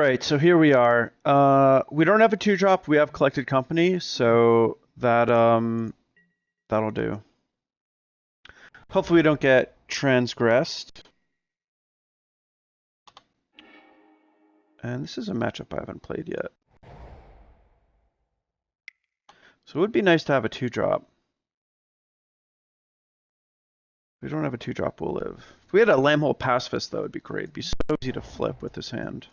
right, so here we are. We don't have a 2-drop. We have Collected Company, so that'll do. Hopefully we don't get transgressed. And this is a matchup I haven't played yet. So it would be nice to have a 2-drop. If we don't have a 2-drop, we'll live. If we had a Lambholt Pacifist, though, it'd be great. It'd be so easy to flip with this hand.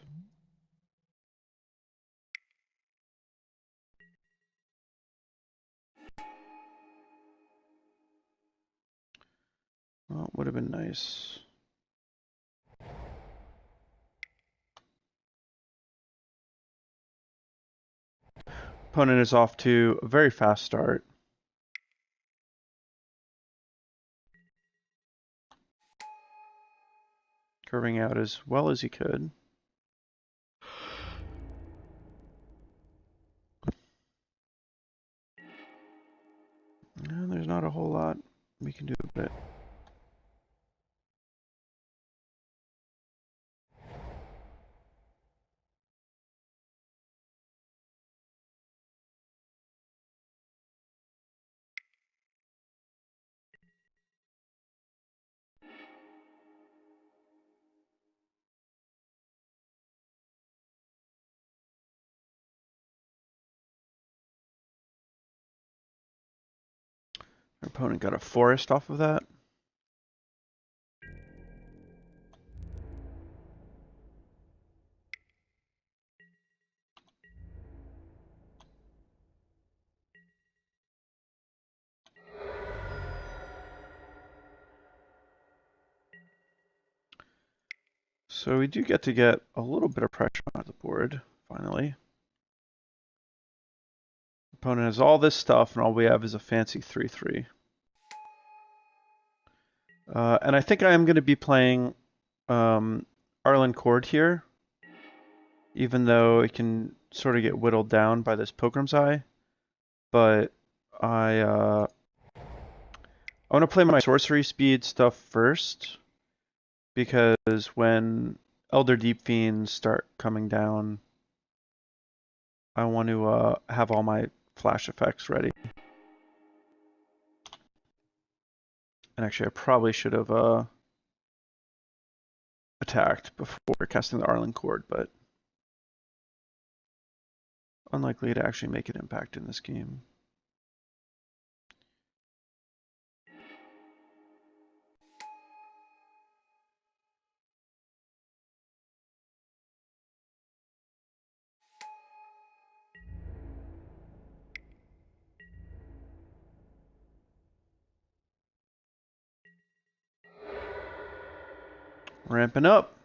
Well, it would have been nice. Opponent is off to a very fast start. Curving out as well as he could. And there's not a whole lot we can do about it. Our opponent got a forest off of that. So we do get a little bit of pressure on the board, finally. Opponent has all this stuff, and all we have is a fancy 3/3. And I think I am going to be playing Arlinn Cord here, even though it can sort of get whittled down by this Pilgrim's Eye. But I want to play my sorcery speed stuff first, because when Elder Deep Fiends start coming down, I want to have all my flash effects ready. And actually, I probably should have attacked before casting the Arlinn Cord, but unlikely to actually make an impact in this game. Ramping up.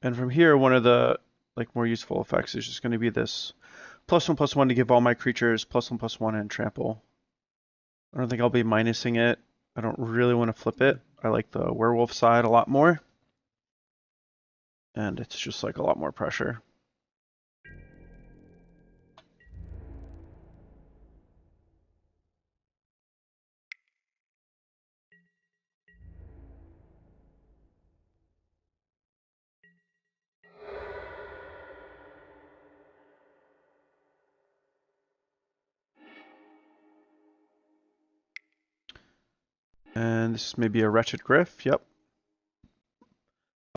And from here, one of the more useful effects is just going to be this +1/+1 to give all my creatures +1/+1 and trample. I don't think I'll be minusing it. I don't really want to flip it. I like the werewolf side a lot more. And it's just like a lot more pressure. And this may be a Wretched Griff, yep.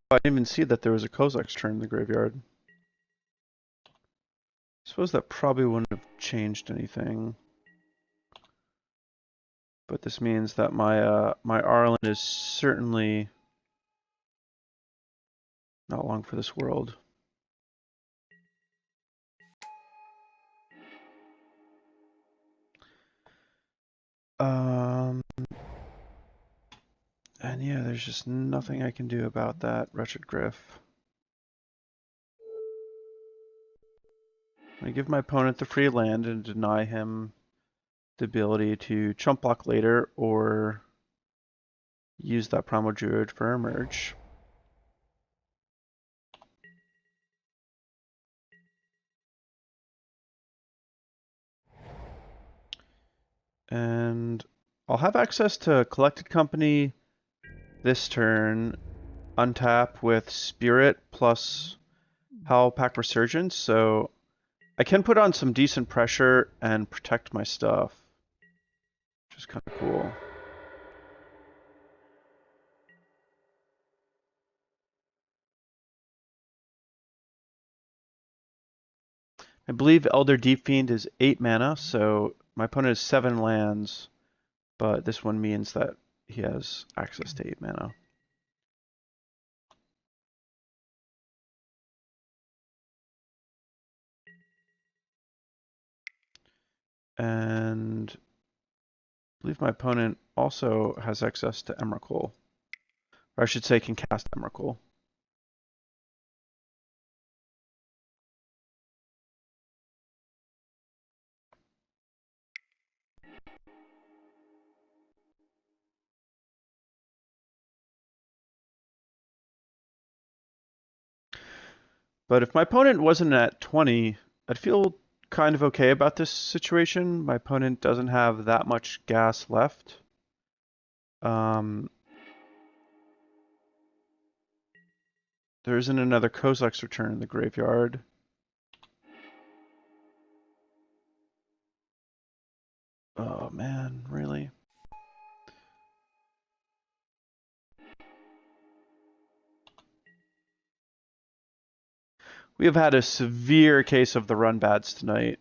Oh, I didn't even see that there was a Kozak's turn in the graveyard. I suppose that probably wouldn't have changed anything. But this means that my Arlinn is certainly not long for this world. And yeah, there's just nothing I can do about that Wretched Griff. I give my opponent the free land and deny him the ability to chump block later or use that Primal Druid for a merge. And I'll have access to Collected Company this turn, untap with Spirit plus Howlpack Resurgence, so I can put on some decent pressure and protect my stuff, which is kind of cool. I believe Elder Deep Fiend is 8 mana, so my opponent has 7 lands, but this one means that he has access to 8 mana. And I believe my opponent also has access to Emrakul. Or I should say can cast Emrakul. But if my opponent wasn't at 20, I'd feel kind of okay about this situation. My opponent doesn't have that much gas left. There isn't another Kozilek's Return in the graveyard. Oh man, really? We have had a severe case of the run bads tonight.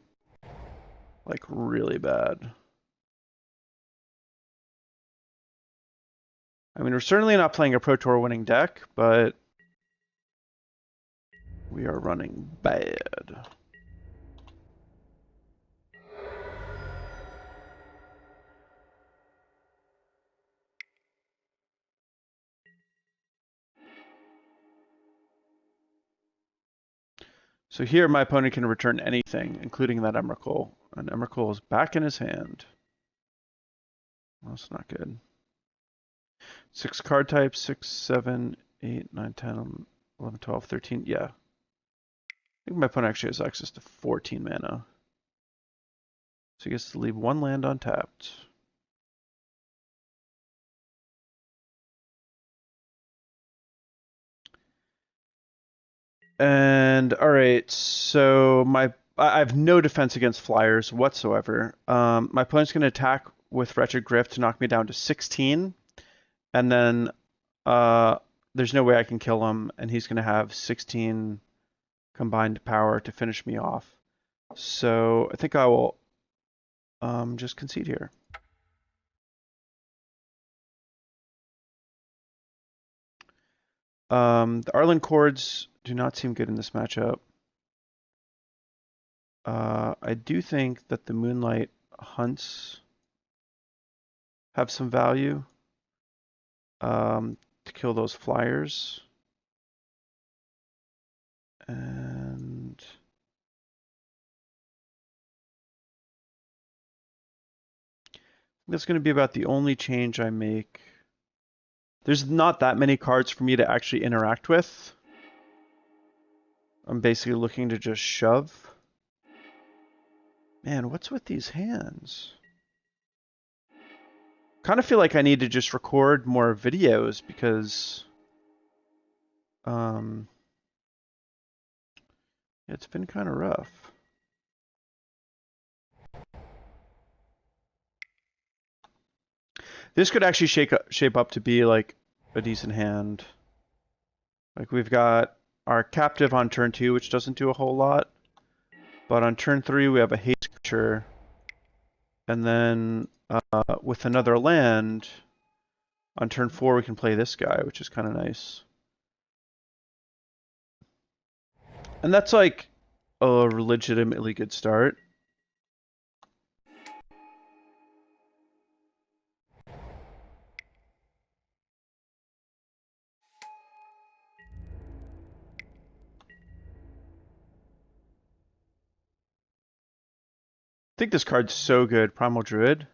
Like, really bad. I mean, we're certainly not playing a Pro Tour winning deck, but we are running bad. So here my opponent can return anything, including that Emrakul. And Emrakul is back in his hand. Well, that's not good. 6 card types, 6, 7, 8, 9, 10, 11, 12, 13. Yeah. I think my opponent actually has access to 14 mana. So he gets to leave 1 land untapped. And alright, so I have no defense against flyers whatsoever. My opponent's going to attack with Wretched Griff to knock me down to 16. And then there's no way I can kill him, and he's going to have 16 combined power to finish me off. So I think I will just concede here. The Arlinn chords do not seem good in this matchup. I do think that the Moonlight Hunts have some value to kill those flyers. And that's going to be about the only change I make. There's not that many cards for me to actually interact with. I'm basically looking to just shove. Man, what's with these hands? Kind of feel like I need to just record more videos because it's been kind of rough. This could actually shape up to be like a decent hand. Like we've got our captive on turn 2, which doesn't do a whole lot. But on turn 3, we have a haste creature. And then with another land, on turn 4, we can play this guy, which is kind of nice. And that's like a legitimately good start. I think this card's so good, Primal Druid.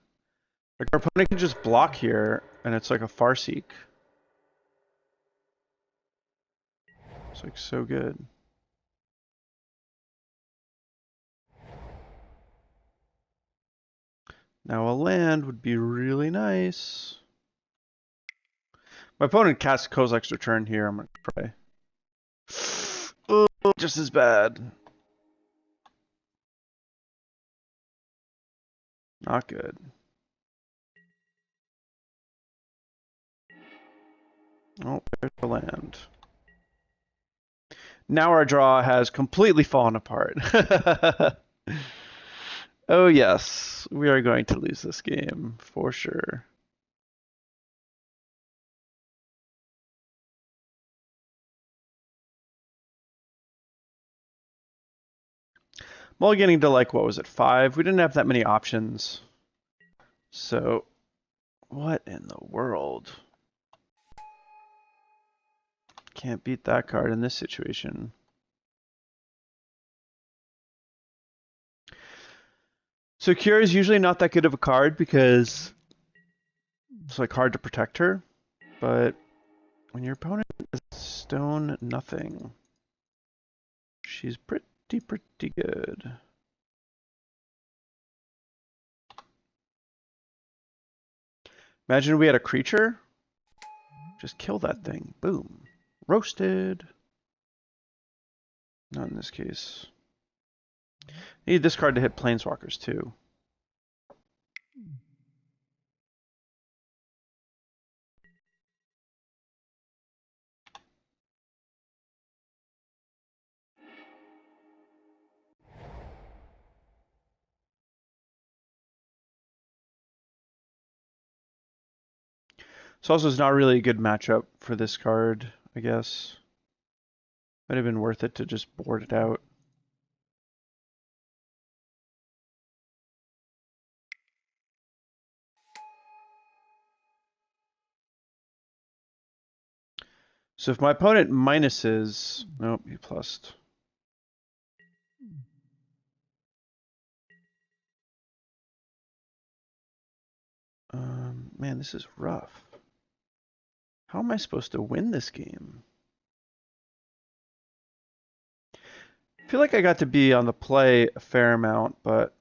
Like our opponent can just block here, and it's like a Farseek. It's like so good. Now a land would be really nice. My opponent casts Kozilek's Return here. I'm going to pray. Oh, just as bad. Not good. Oh, there's the land. Now our draw has completely fallen apart. Oh yes, we are going to lose this game for sure. Mulliganing to like, what was it, 5? We didn't have that many options. So, what in the world? Can't beat that card in this situation. So Cure is usually not that good of a card because it's like hard to protect her. But when your opponent is stone nothing, she's pretty good. Imagine we had a creature. Just kill that thing. Boom. Roasted. Not in this case. Need this card to hit planeswalkers too. So also is not really a good matchup for this card, I guess. Might have been worth it to just board it out. So if my opponent minuses, nope, he plussed. Man, this is rough. How am I supposed to win this game? I feel like I got to be on the play a fair amount, but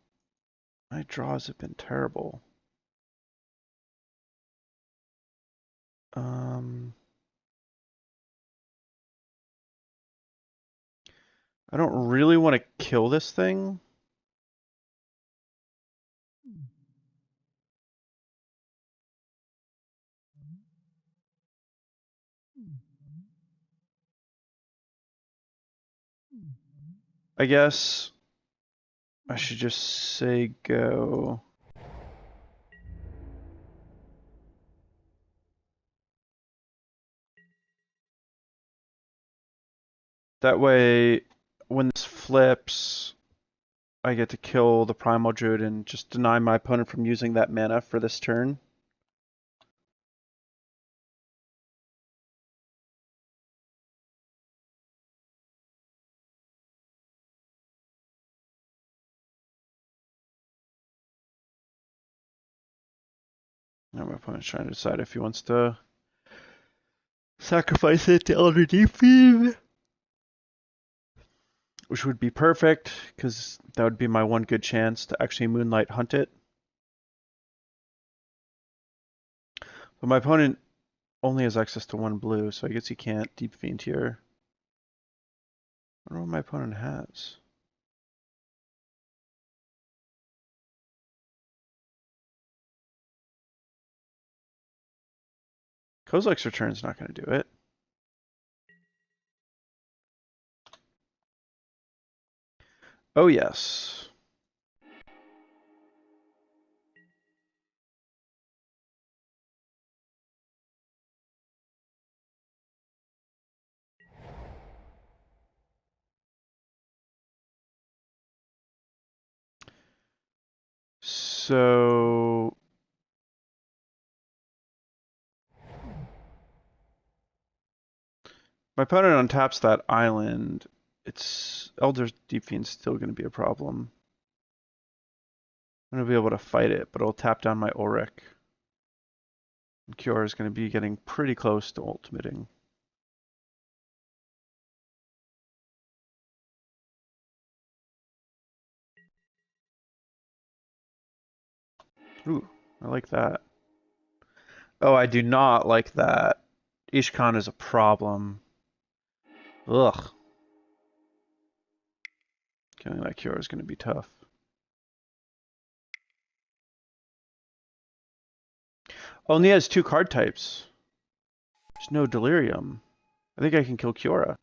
my draws have been terrible. I don't really want to kill this thing. I guess I should just say go. That way, when this flips, I get to kill the Primal Druid and just deny my opponent from using that mana for this turn. Now my opponent's trying to decide if he wants to sacrifice it to Elder Deep Fiend, which would be perfect, because that would be my one good chance to actually Moonlight Hunt it. But my opponent only has access to 1 blue, so I guess he can't Deep Fiend here. I don't know what my opponent has. Kozilek's Return's not going to do it. Oh yes. So my opponent untaps that island. It's Elder's Deep Fiend's still going to be a problem. I'm going to be able to fight it, but it'll tap down my Ulrich. And Cure is going to be getting pretty close to ultimating. Ooh, I like that. Oh, I do not like that. Ishkan is a problem. Ugh. Killing that cure is going to be tough. Only has 2 card types. There's no Delirium. I think I can kill Kiora.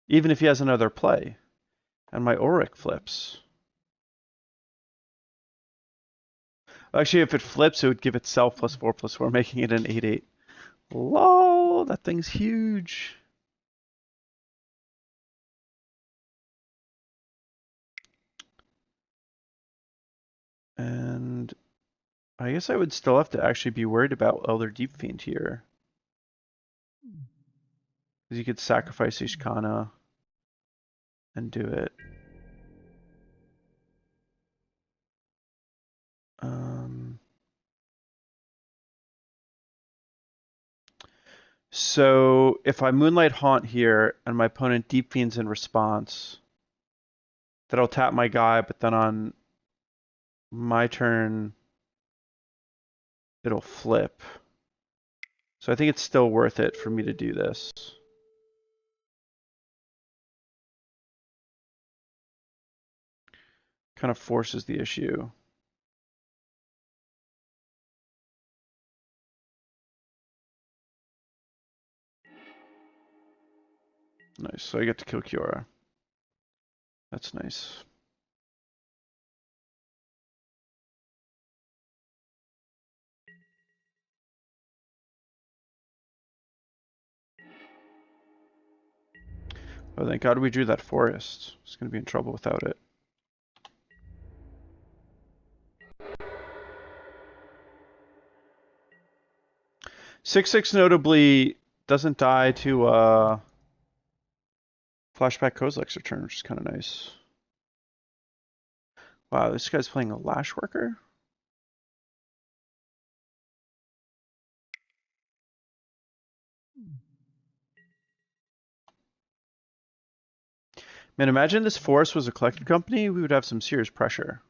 Even if he has another play. And my Ulrich flips. Actually, if it flips, it would give itself +4/+4, making it an 8/8. Lol, that thing's huge. And I guess I would still have to actually be worried about Elder Deep Fiend here. Because you could sacrifice Ishkana and do it. So if I Moonlight Haunt here and my opponent Deep Fiends in response, that'll tap my guy, but then on my turn, it'll flip. So I think it's still worth it for me to do this. Kind of forces the issue. Nice, so I get to kill Kiora. That's nice. Oh, thank God we drew that forest. I was going to be in trouble without it. Six notably doesn't die to Flashback Kozilek's return, which is kind of nice. Wow, this guy's playing a Lashworker? Man, imagine this forest was a collected company, we would have some serious pressure.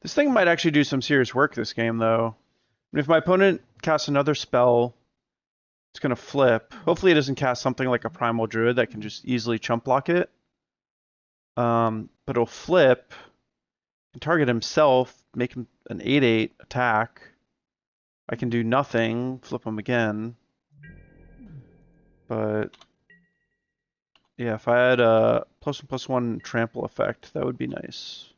This thing might actually do some serious work this game, though. And if my opponent casts another spell, it's going to flip. Hopefully it doesn't cast something like a Primal Druid that can just easily chump block it. But it'll flip and target himself, make him an 8/8 attack. I can do nothing, flip him again. But yeah, if I had a +1/+1 trample effect, that would be nice.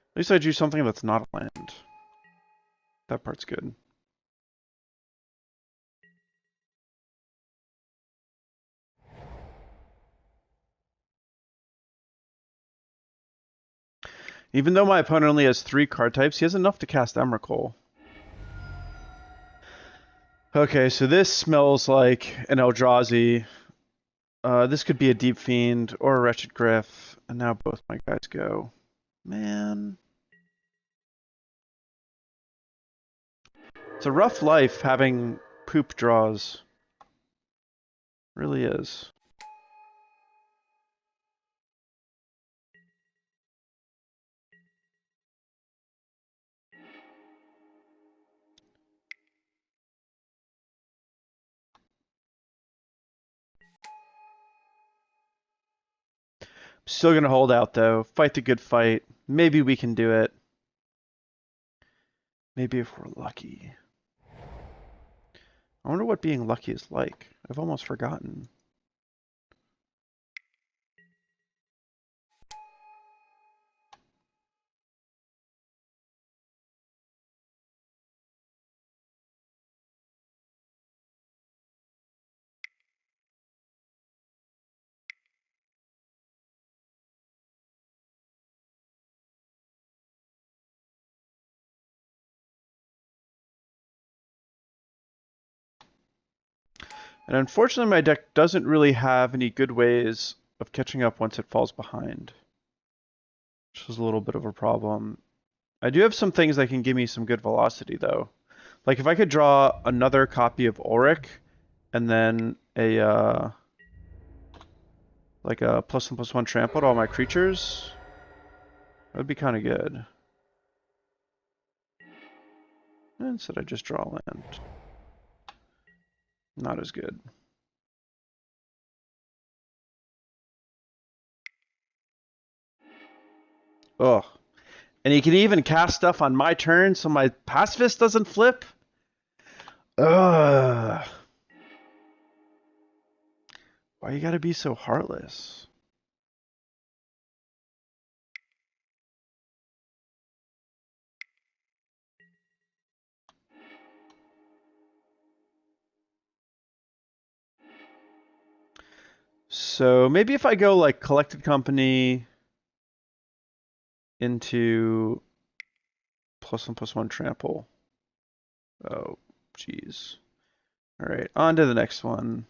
At least I drew something that's not a land. That part's good. Even though my opponent only has 3 card types, he has enough to cast Emrakul. Okay, so this smells like an Eldrazi. This could be a Deep Fiend or a Wretched Griff, and now both my guys go. Man. It's a rough life having poop draws. Really is. Still gonna hold out though. Fight the good fight. Maybe we can do it. Maybe if we're lucky. I wonder what being lucky is like. I've almost forgotten. And unfortunately, my deck doesn't really have any good ways of catching up once it falls behind, which is a little bit of a problem. I do have some things that can give me some good velocity, though. Like if I could draw another copy of Ulrich, and then a like a +1/+1 trample to all my creatures, that would be kind of good. Instead, I just draw land. Not as good. Ugh. And he can even cast stuff on my turn so my Pacifist doesn't flip? Ugh. Why you gotta be so heartless? So maybe if I go like Collected Company into +1/+1 trample. Oh, jeez. All right, on to the next one.